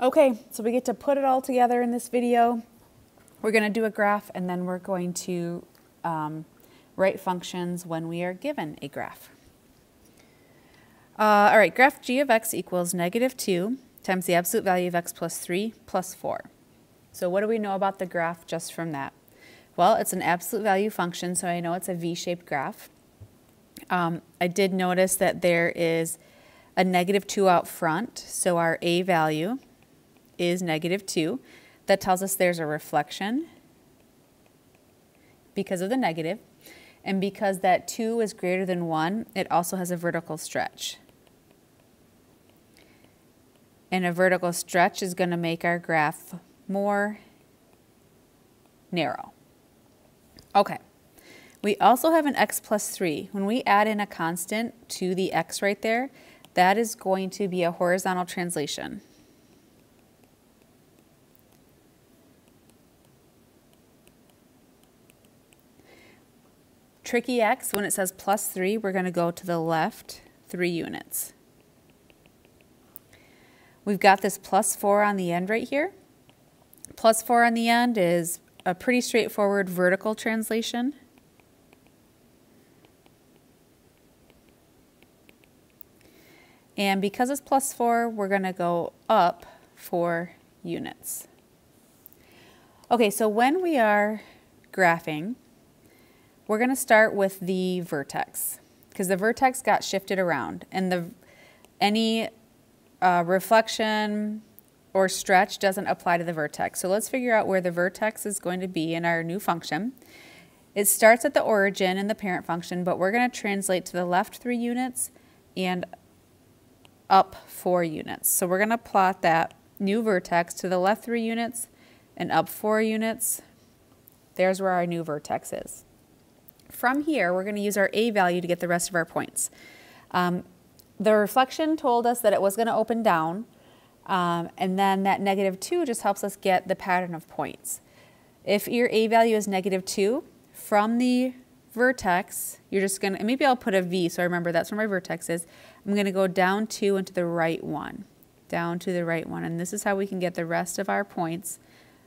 Okay, so we get to put it all together in this video. We're going to do a graph, and then we're going to write functions when we are given a graph. All right, graph g of x equals -2 times the absolute value of x plus 3 plus 4. So what do we know about the graph just from that? Well, it's an absolute value function, so I know it's a v-shaped graph. I did notice that there is a -2 out front, so our a value is -2. That tells us there's a reflection because of the negative. And because that 2 is greater than 1, it also has a vertical stretch. And a vertical stretch is going to make our graph more narrow. Okay. We also have an x plus 3. When we add in a constant to the x right there, that is going to be a horizontal translation. Tricky x, when it says plus 3, we're going to go to the left 3 units. We've got this plus 4 on the end right here. Plus 4 on the end is a pretty straightforward vertical translation. And because it's plus 4, we're going to go up 4 units. Okay, so when we are graphing, we're going to start with the vertex because the vertex got shifted around, and any reflection or stretch doesn't apply to the vertex. So let's figure out where the vertex is going to be in our new function. It starts at the origin in the parent function, but we're going to translate to the left 3 units and up 4 units. So we're going to plot that new vertex to the left 3 units and up 4 units. There's where our new vertex is. From here, we're going to use our a value to get the rest of our points. The reflection told us that it was going to open down, and then that -2 just helps us get the pattern of points. If your a value is -2, from the vertex, you're just going to, maybe I'll put a v so I remember that's where my vertex is. I'm going to go down 2 into the right 1, down to the right 1, and this is how we can get the rest of our points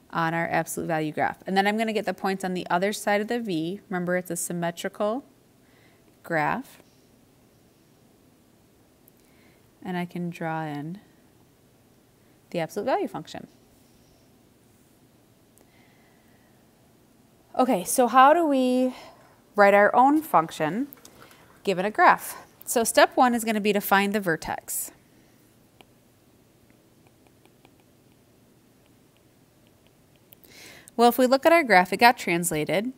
on our absolute value graph. And then I'm going to get the points on the other side of the v. Remember, it's a symmetrical graph. And I can draw in the absolute value function. Okay, so how do we write our own function given a graph? So step 1 is going to be to find the vertex. Well, if we look at our graph, it got translated.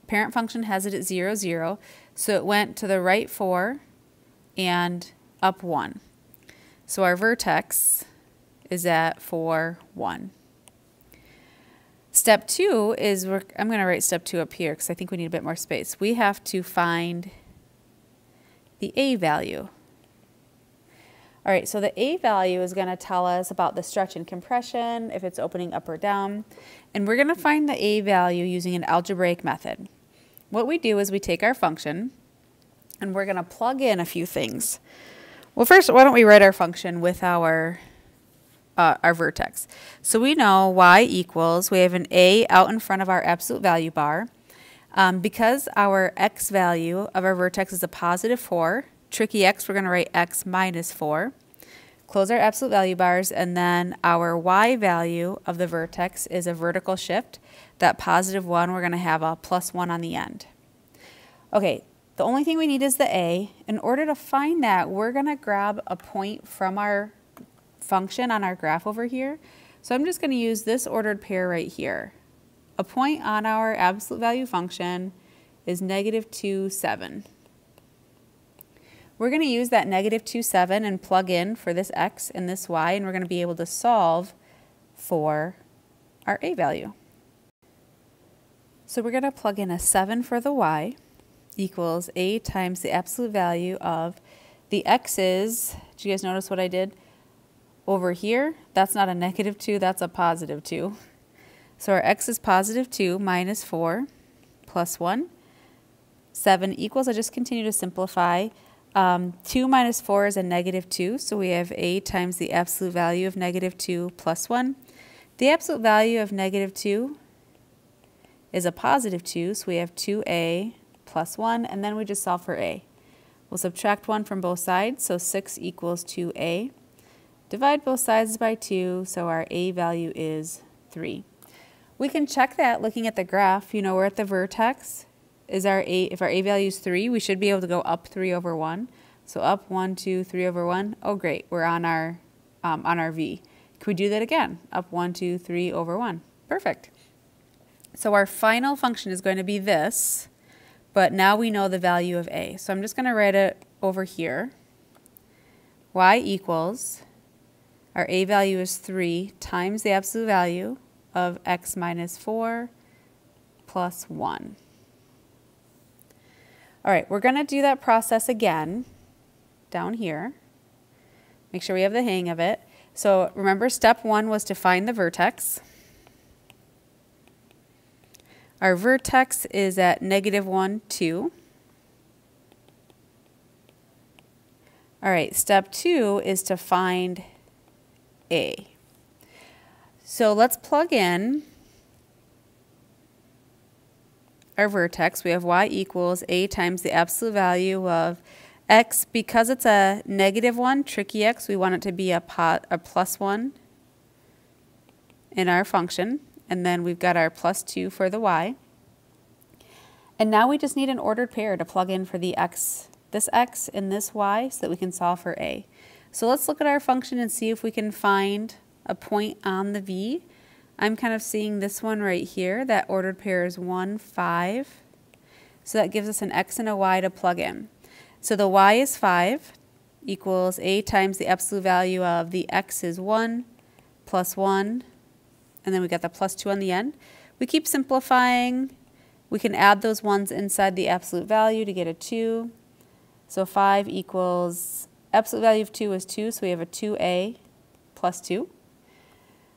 Parent function has it at 0, 0, so it went to the right 4 and up 1. So our vertex is at 4, 1. Step 2 is, I'm going to write step 2 up here because I think we need a bit more space. We have to find the a value. All right, so the a value is going to tell us about the stretch and compression, if it's opening up or down. And we're going to find the a value using an algebraic method. What we do is we take our function and we're going to plug in a few things. Well, first, why don't we write our function with our vertex. So we know y equals, we have an a out in front of our absolute value bar. Because our x value of our vertex is a positive 4, tricky x, we're going to write x minus 4. Close our absolute value bars, and then our y value of the vertex is a vertical shift. That positive 1, we're going to have a plus 1 on the end. Okay, the only thing we need is the a. In order to find that, we're going to grab a point from our function on our graph over here. So I'm just going to use this ordered pair right here. A point on our absolute value function is -2, 7. We're going to use that -2, 7 and plug in for this x and this y, and we're going to be able to solve for our a value. So we're going to plug in a 7 for the y equals a times the absolute value of the x's. Did you guys notice what I did? Over here, that's not a -2, that's a positive 2. So our x is positive 2 minus 4 plus 1. 7 equals, I just continue to simplify. 2 minus 4 is a negative 2, so we have a times the absolute value of negative 2 plus 1. The absolute value of negative 2 is a positive 2, so we have 2a plus 1, and then we just solve for a. We'll subtract 1 from both sides, so 6 equals 2a. Divide both sides by 2, so our a value is 3. We can check that looking at the graph. You know, we're at the vertex. If our a value is 3, we should be able to go up 3 over 1. So up 1, 2, 3 over 1. Oh, great. We're on our v. Can we do that again? Up 1, 2, 3 over 1. Perfect. So our final function is going to be this, but now we know the value of a. So I'm just going to write it over here. Y equals, our a value is 3 times the absolute value of x minus 4 plus 1. All right, we're going to do that process again down here. Make sure we have the hang of it. So remember, step 1 was to find the vertex. Our vertex is at negative 1, 2. All right, step 2 is to find a. So let's plug in our vertex. We have y equals a times the absolute value of x. Because it's a negative 1, tricky x, we want it to be a plus 1 in our function. And then we've got our plus 2 for the y. And now we just need an ordered pair to plug in for the x, this x and this y, so that we can solve for a. So let's look at our function and see if we can find a point on the v. I'm kind of seeing this one right here. That ordered pair is 1, 5. So that gives us an x and a y to plug in. So the y is 5 equals a times the absolute value of the x is 1 plus 1. And then we got the plus 2 on the end. We keep simplifying. We can add those ones inside the absolute value to get a 2. So 5 equals, absolute value of 2 is 2, so we have a 2a plus 2.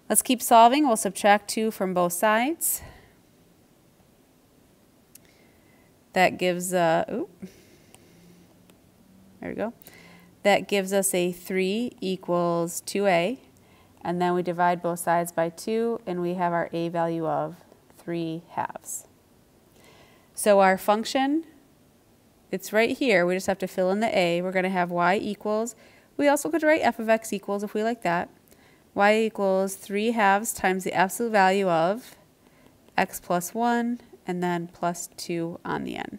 Let's keep solving. We'll subtract 2 from both sides. That gives, there we go. That gives us a 3 equals 2a. And then we divide both sides by 2, and we have our a value of 3 halves. So our function, it's right here. We just have to fill in the a. We're going to have y equals, we also could write f of x equals if we like that. Y equals 3 halves times the absolute value of x plus 1, and then plus 2 on the end.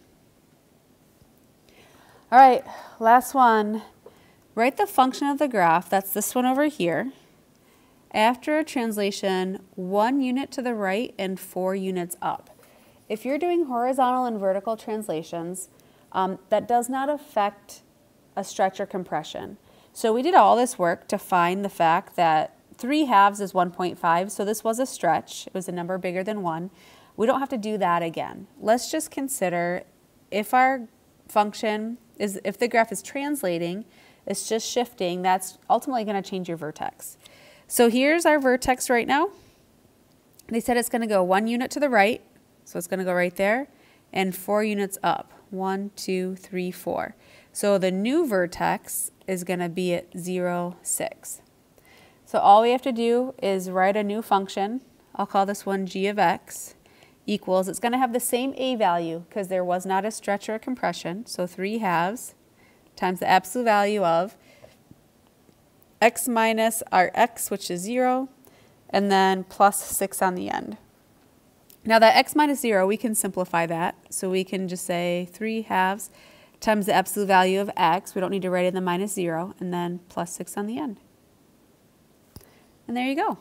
All right, last one. Write the function of the graph, that's this one over here, after a translation 1 unit to the right and 4 units up. If you're doing horizontal and vertical translations, that does not affect a stretch or compression. So we did all this work to find the fact that 3 halves is 1.5, so this was a stretch. It was a number bigger than 1. We don't have to do that again. Let's just consider if our function is, if the graph is translating, it's just shifting, that's ultimately going to change your vertex. So here's our vertex right now. They said it's going to go 1 unit to the right, so it's going to go right there, and 4 units up. 1, 2, 3, 4. So the new vertex is going to be at 0, 6. So all we have to do is write a new function. I'll call this one g of x equals, it's going to have the same a value because there was not a stretch or a compression. So 3 halves times the absolute value of x minus our x, which is 0, and then plus 6 on the end. Now that x minus 0, we can simplify that. So we can just say 3 halves times the absolute value of x. We don't need to write in the minus 0, and then plus 6 on the end. And there you go.